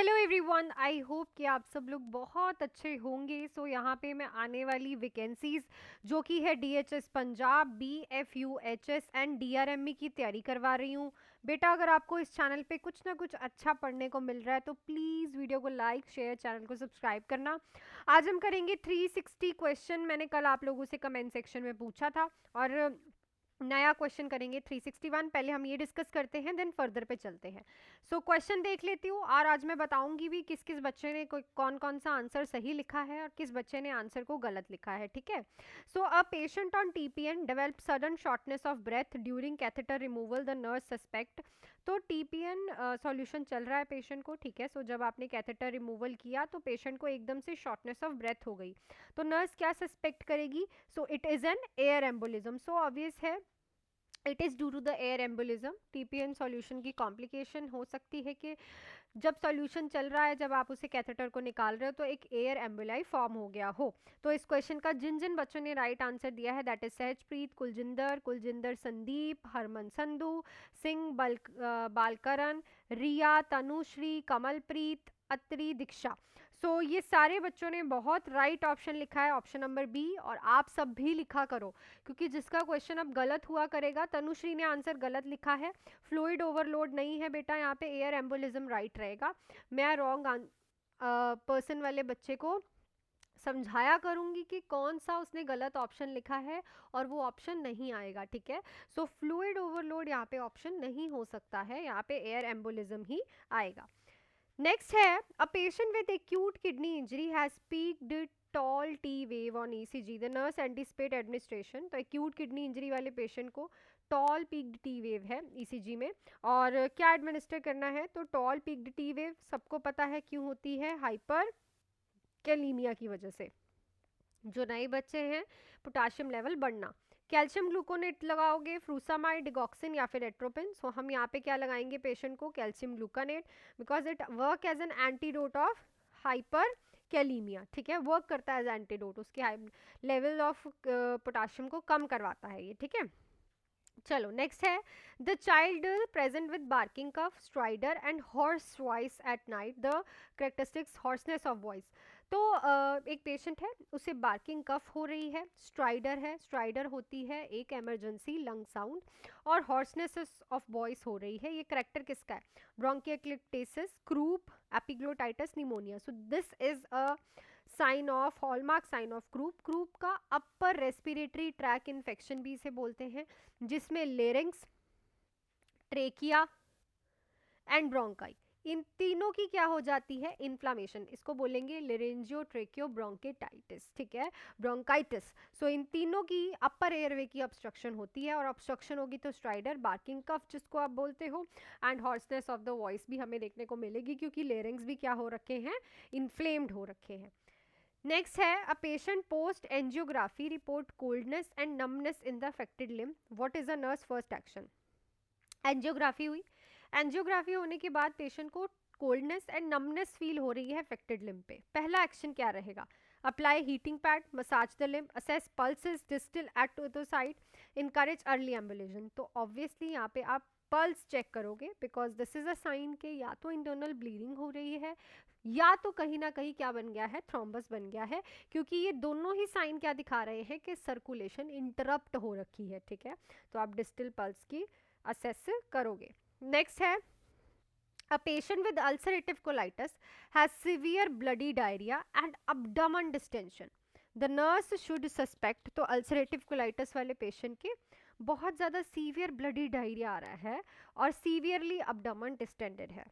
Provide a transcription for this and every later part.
Hello everyone, I hope कि आप सब लोग बहुत अच्छे होंगे। सो यहाँ पे मैं आने वाली वैकेंसीज जो कि है डीएचएस पंजाब, बीएफयूएचएस एंड डीआरएमई की तैयारी करवा रही हूँ। बेटा, अगर आपको इस चैनल पे कुछ ना कुछ अच्छा पढ़ने को मिल रहा है तो प्लीज़ वीडियो को लाइक शेयर, चैनल को सब्सक्राइब करना। आज हम करेंगे 360 क्वेश्चन। मैंने कल आप लोगों से कमेंट सेक्शन में पूछा था और नया क्वेश्चन करेंगे 361। पहले हम ये डिस्कस करते हैं, देन फर्दर पे चलते हैं। सो क्वेश्चन देख लेती हूँ और आज मैं बताऊंगी भी किस किस बच्चे ने कौन कौन सा आंसर सही लिखा है और किस बच्चे ने आंसर को गलत लिखा है। ठीक है। So a patient on TPN develop sudden shortness of breath during catheter removal, the nurse suspect. तो टीपीएन सॉल्यूशन चल रहा है पेशेंट को। ठीक है। सो जब आपने कैथेटर रिमूवल किया तो पेशेंट को एकदम से शॉर्टनेस ऑफ ब्रेथ हो गई, तो नर्स क्या सस्पेक्ट करेगी? So it is an air embolism. So obvious है, it is due to the air embolism. TPN solution की कॉम्प्लिकेशन हो सकती है कि जब सॉल्यूशन चल रहा है, जब आप उसे कैथेटर को निकाल रहे हो तो एक एयर एम्बुलाई फॉर्म हो गया हो। तो इस क्वेश्चन का जिन जिन बच्चों ने राइट आंसर दिया है, दैट इज सहजप्रीत, कुलजिंदर संदीप, हरमन संधू, सिंह बालकरण, रिया, तनुश्री, कमलप्रीत, अत्री, दीक्षा। सो ये सारे बच्चों ने बहुत राइट ऑप्शन लिखा है, ऑप्शन नंबर बी। और आप सब भी लिखा करो, क्योंकि जिसका क्वेश्चन अब गलत हुआ करेगा, तनुश्री ने आंसर गलत लिखा है। फ्लूइड ओवरलोड नहीं है बेटा, यहाँ पे एयर एम्बोलिज्म राइट रहेगा। मैं रॉन्ग पर्सन वाले बच्चे को समझाया करूंगी कि कौन सा उसने गलत ऑप्शन लिखा है और वो ऑप्शन नहीं आएगा। ठीक है। सो फ्लूइड ओवरलोड यहाँ पे ऑप्शन नहीं हो सकता है, यहाँ पे एयर एम्बोलिज्म ही आएगा। नेक्स्ट है, a patient with acute kidney injury has peaked toll T wave on ECG, the nurse anticipate administration. तो एक्यूट किडनी इंजरी वाले पेशेंट को टॉल पीक्ड टी वेव है ईसीजी में, और क्या एडमिनिस्टर करना है? तो टॉल पीक्ड टी वेव सबको पता है क्यों होती है, हाइपर कैलीमिया की वजह से। जो नए बच्चे हैं, पोटाशियम लेवल बढ़ना। कैल्शियम ग्लूकोनेट लगाओगे, फ्रूसामाइड, डिगॉक्सिन या फिर एट्रोपिन। सो हम यहाँ पे क्या लगाएंगे पेशेंट को? Calcium gluconate, because it work as an antidote of hyper kalaemia. ठीक है, वर्क करता है एज एंटीडोट, उसके लेवल ऑफ पोटाशियम को कम करवाता है ये। ठीक है। चलो नेक्स्ट है, the child present with barking cough, stridor and hoarse voice at night, the characteristics hoarseness of voice. तो एक पेशेंट है, उसे बार्किंग कफ हो रही है, स्ट्राइडर है, स्ट्राइडर होती है एक इमरजेंसी लंग साउंड, और हॉर्सनेस ऑफ वॉइस हो रही है। ये करेक्टर किसका है? Bronchiectasis, croup, epiglottitis, pneumonia. So this is a sign of, hallmark sign of croup. Croup का अपर रेस्पिरेटरी ट्रैक इन्फेक्शन भी इसे बोलते हैं, जिसमें लेरिंग्स, ट्रेकिया एंड ब्रोंकाई, इन तीनों की क्या हो जाती है? इन्फ्लामेशन। इसको बोलेंगे लेरेंजियो ट्रेकियो ब्रोंकेटाइटिस। ठीक है, ब्रोंकाइटिस। सो इन तीनों की अपर एयरवे की ऑब्स्ट्रक्शन होती है, और ऑब्स्ट्रक्शन होगी तो स्ट्राइडर, बार्किंग कफ जिसको आप बोलते हो, and hoarseness of the voice भी हमें देखने को मिलेगी, क्योंकि लेरिंग्स भी क्या हो रखे हैं? इन्फ्लेम्ड हो रखे हैं। नेक्स्ट है, a patient post angiography report coldness and numbness in the affected limb, what is the nurse first action? Angiography हुई, एंजियोग्राफी होने के बाद पेशेंट को कोल्डनेस एंड नमनेस फील हो रही है अफेक्टेड लिम्ब पे। पहला एक्शन क्या रहेगा? Apply heating pad, massage the limb, assess pulses distal at to the side, encourage early ambulation. तो ऑब्वियसली यहाँ पे आप पल्स चेक करोगे, because this is a sign के या तो इंटरनल ब्लीडिंग हो रही है, या तो कहीं ना कहीं क्या बन गया है? थ्रोम्बस बन गया है, क्योंकि ये दोनों ही साइन क्या दिखा रहे हैं? कि सर्कुलेशन इंटरप्ट हो रखी है। ठीक है, तो आप डिस्टल पल्स की असेस करोगे। नेक्स्ट है, a patient with ulcerative colitis has severe bloody diarrhea and abdomen distension, the nurse should suspect। तो अल्सरेटिव कोलाइटिस वाले पेशेंट के बहुत ज़्यादा सीवियर ब्लडी डायरिया आ रहा है और सीवियरली abdomen डिस्टेंडेड है,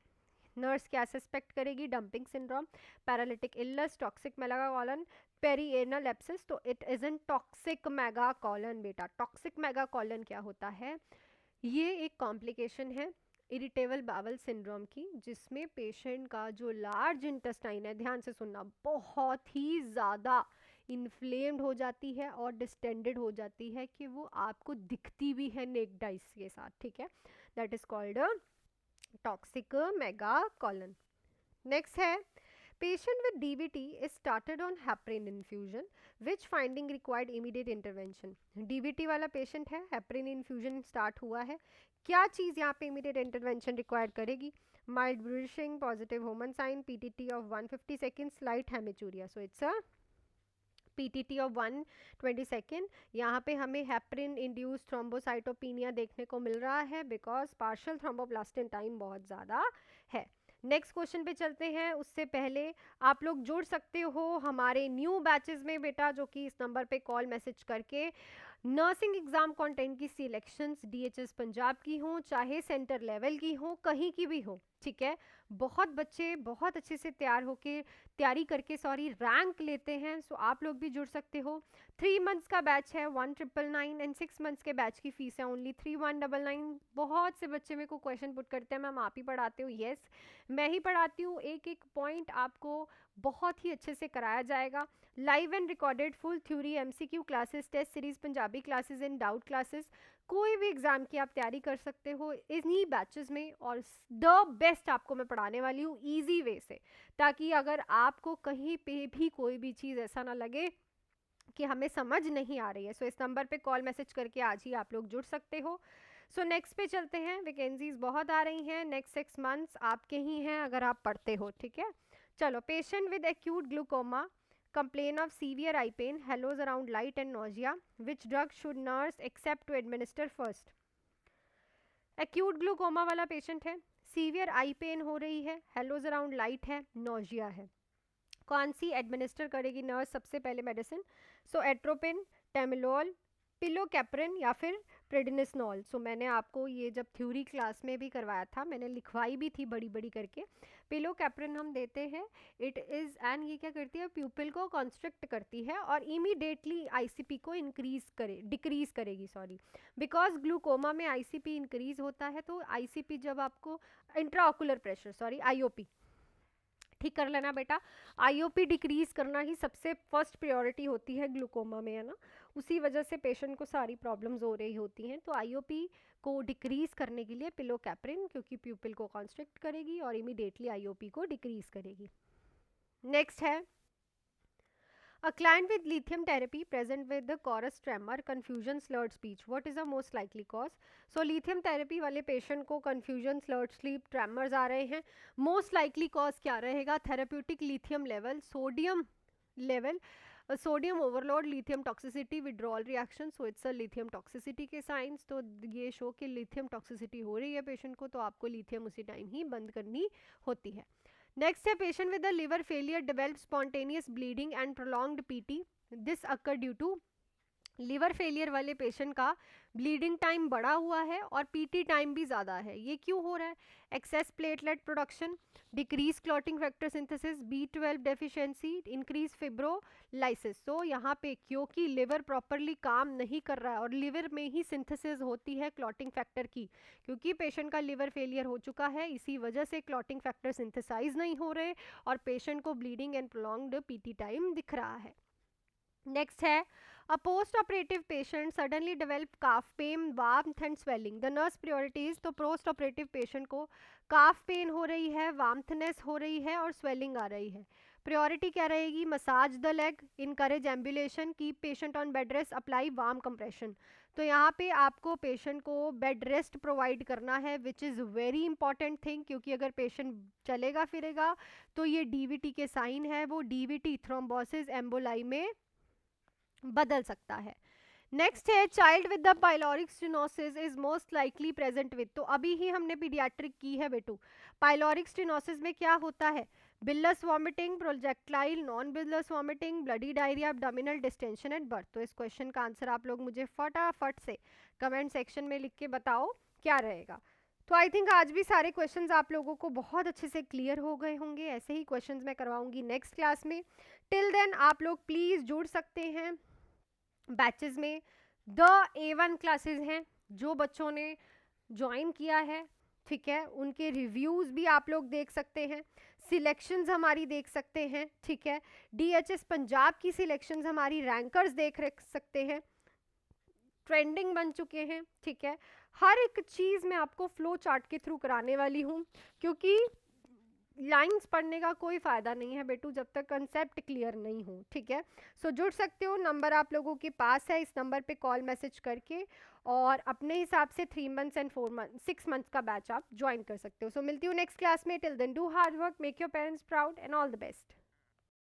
नर्स क्या सस्पेक्ट करेगी? Dumping syndrome, paralytic illness, toxic megacolon, perianal abscess. तो it is an toxic megacolon बेटा। टॉक्सिक मेगाकोलन क्या होता है? ये एक कॉम्प्लिकेशन है इरिटेबल बावल सिंड्रोम की, जिसमें पेशेंट का जो लार्ज इंटेस्टाइन है, ध्यान से सुनना, बहुत ही ज़्यादा इन्फ्लेम्ड हो जाती है और डिस्टेंडेड हो जाती है, कि वो आपको दिखती भी है नेक्ड आइज के साथ। ठीक है, that is called toxic megacolon. Next है, patient with DVT is started on heparin infusion, which finding required immediate intervention। DVT वाला पेशेंट है, हेपरिन इन्फ्यूजन स्टार्ट हुआ है, क्या चीज़ यहाँ पे इमीडिएट इंटरवेंशन रिक्वायर्ड करेगी? mild bruising, positive Homan sign, PTT of 150 seconds, slight hematuria. So it's a PTT of 120 second. यहाँ पे हमें हेपरिन इंड्यूस थ्रोम्बोसाइटोपिनिया देखने को मिल रहा है बिकॉज पार्शियल थ्रोम्बोप्लास्टिन टाइम बहुत ज़्यादा है. नेक्स्ट क्वेश्चन पे चलते हैं. उससे पहले आप लोग जुड़ सकते हो हमारे न्यू बैचेस में बेटा, जो कि इस नंबर पे कॉल मैसेज करके नर्सिंग एग्जाम कंटेंट की सिलेक्शंस DHS पंजाब की हो, चाहे सेंटर लेवल की हो, कहीं की भी हो, ठीक है. बहुत बच्चे बहुत अच्छे से तैयारी करके रैंक लेते हैं. सो आप लोग भी जुड़ सकते हो. 3 मंथ्स का बैच है 1999 एंड 6 मंथ्स के बैच की फीस है ओनली 3199. बहुत से बच्चे मेरे को क्वेश्चन पुट करते हैं, मैम आप ही पढ़ाते हो. यस, मैं ही पढ़ाती हूँ. एक एक पॉइंट आपको बहुत ही अच्छे से कराया जाएगा. Live and recorded full theory MCQ classes, test series, Punjabi classes and doubt classes. कोई भी एग्जाम की आप तैयारी कर सकते हो इन्हीं बैचेस में, और द बेस्ट आपको मैं पढ़ाने वाली हूँ इजी वे से, ताकि अगर आपको कहीं पे भी कोई भी चीज़ ऐसा ना लगे कि हमें समझ नहीं आ रही है. सो इस नंबर पे कॉल मैसेज करके आज ही आप लोग जुड़ सकते हो. सो नेक्स्ट पे चलते हैं. वैकेंसीज बहुत आ रही हैं. नेक्स्ट 6 मंथ्स आपके ही हैं अगर आप पढ़ते हो, ठीक है. चलो. Patient with acute glaucoma complain of severe eye pain, halos around light and nausea. Which drug should nurse accept to administer first? Acute glaucoma वाला पेशेंट है, सीवियर आई पेन हो रही है, हेलोज अराउंड लाइट है, नोजिया है. कौन सी administer करेगी nurse सबसे पहले मेडिसिन? सो एट्रोपिन, टेमिलोल, पिलोकैप्रिन या फिर प्रेडिनिसोल. सो मैंने आपको ये जब थ्योरी क्लास में भी करवाया था, मैंने लिखवाई भी थी बड़ी बड़ी करके. पिलोकैप्रिन हम देते हैं. इट इज़ एंड ये क्या करती है, प्यूपिल को कॉन्स्ट्रिक्ट करती है और इमीडिएटली ICP को डिक्रीज करेगी. बिकॉज ग्लूकोमा में ICP इंक्रीज होता है. तो ICP जब आपको इंट्राऑकुलर प्रेशर IOP ठीक कर लेना बेटा. IOP डिक्रीज करना ही सबसे फर्स्ट प्रायोरिटी होती है ग्लूकोमा में, है ना. उसी वजह से पेशेंट को सारी प्रॉब्लम्स हो रही होती हैं. तो IOP को डिक्रीज करने के लिए पिलोकैप्रिन, क्योंकि प्यूपिल को कॉन्स्ट्रिक्ट करेगी और इमीडिएटली IOP को डिक्रीज करेगी. नेक्स्ट है A client with lithium therapy present with the chorus tremor, confusion, slurred speech. What is the most likely cause? So lithium therapy वाले patient को confusion, slurred sleep, tremors आ रहे हैं. Most likely cause क्या रहेगा? Therapeutic lithium level, sodium level, sodium overload, lithium toxicity, withdrawal reaction. So it's a lithium toxicity के signs. तो ये show कि lithium toxicity हो रही है patient को, तो आपको lithium उसी टाइम ही बंद करनी होती है. नेक्स्ट है patient with the liver failure developed spontaneous bleeding and prolonged PT. This occur due to liver failure वाले पेशेंट का ब्लीडिंग टाइम बढ़ा हुआ है और PT टाइम भी ज़्यादा है. ये क्यों हो रहा है? Excess platelet production, decrease clotting factor synthesis, B12 deficiency, increase fibrinolysis. तो यहाँ पे क्योंकि लिवर प्रॉपरली काम नहीं कर रहा है और लिवर में ही सिंथेसिस होती है क्लॉटिंग फैक्टर की, क्योंकि पेशेंट का लिवर फेलियर हो चुका है, इसी वजह से क्लॉटिंग फैक्टर सिंथेसाइज नहीं हो रहे और पेशेंट को bleeding and prolonged PT time दिख रहा है. नेक्स्ट है A post-operative patient suddenly developed calf pain, warmth and swelling. The nurse priorities. तो post-operative patient को calf pain हो रही है, warmthness हो रही है और swelling आ रही है. Priority क्या रहेगी? Massage the leg, encourage ambulation, keep patient on bed rest, apply warm compression. तो यहाँ पे आपको पेशेंट को बेड रेस्ट प्रोवाइड करना है, which is very important thing, क्योंकि अगर पेशेंट चलेगा फिरेगा तो ये DVT के साइन है, वो DVT थ्रोम्बोसिस एम्बोलाई में बदल सकता है. नेक्स्ट है child with the pyloric stenosis is most likely present with. तो अभी ही हमने पीडियाट्रिक की है बेटू. पाइलोरिक स्टेनोसिस में क्या होता है? Bilious vomiting, projectile, non bilious vomiting, bloody diarrhoea, abdominal distension at birth. तो इस क्वेश्चन का आंसर आप लोग मुझे फटाफट से कमेंट सेक्शन में लिख के बताओ क्या रहेगा. तो आई थिंक आज भी सारे क्वेश्चंस आप लोगों को बहुत अच्छे से क्लियर हो गए होंगे. ऐसे ही क्वेश्चंस मैं करवाऊंगी नेक्स्ट क्लास में. टिल देन आप लोग प्लीज़ जुड़ सकते हैं बैचेस में. द A1 क्लासेस हैं जो बच्चों ने ज्वाइन किया है, ठीक है, उनके रिव्यूज़ भी आप लोग देख सकते हैं, सिलेक्शंस हमारी देख सकते हैं, ठीक है. DHS पंजाब की सिलेक्शंस हमारी रैंकर्स देख सकते हैं, ट्रेंडिंग बन चुके हैं, ठीक है. हर एक चीज़ मैं आपको फ्लो चार्ट के थ्रू कराने वाली हूँ, क्योंकि लाइंस पढ़ने का कोई फ़ायदा नहीं है बेटू जब तक कंसेप्ट क्लियर नहीं हो, ठीक है। सो जुड़ सकते हो, नंबर आप लोगों के पास है, इस नंबर पे कॉल मैसेज करके और अपने हिसाब से 3 मंथ्स एंड 4 मंथ 6 मंथ्स का बैच आप ज्वाइन कर सकते हो। सो मिलती हूँ नेक्स्ट क्लास में, till then do hard work, make your parents proud and all the best.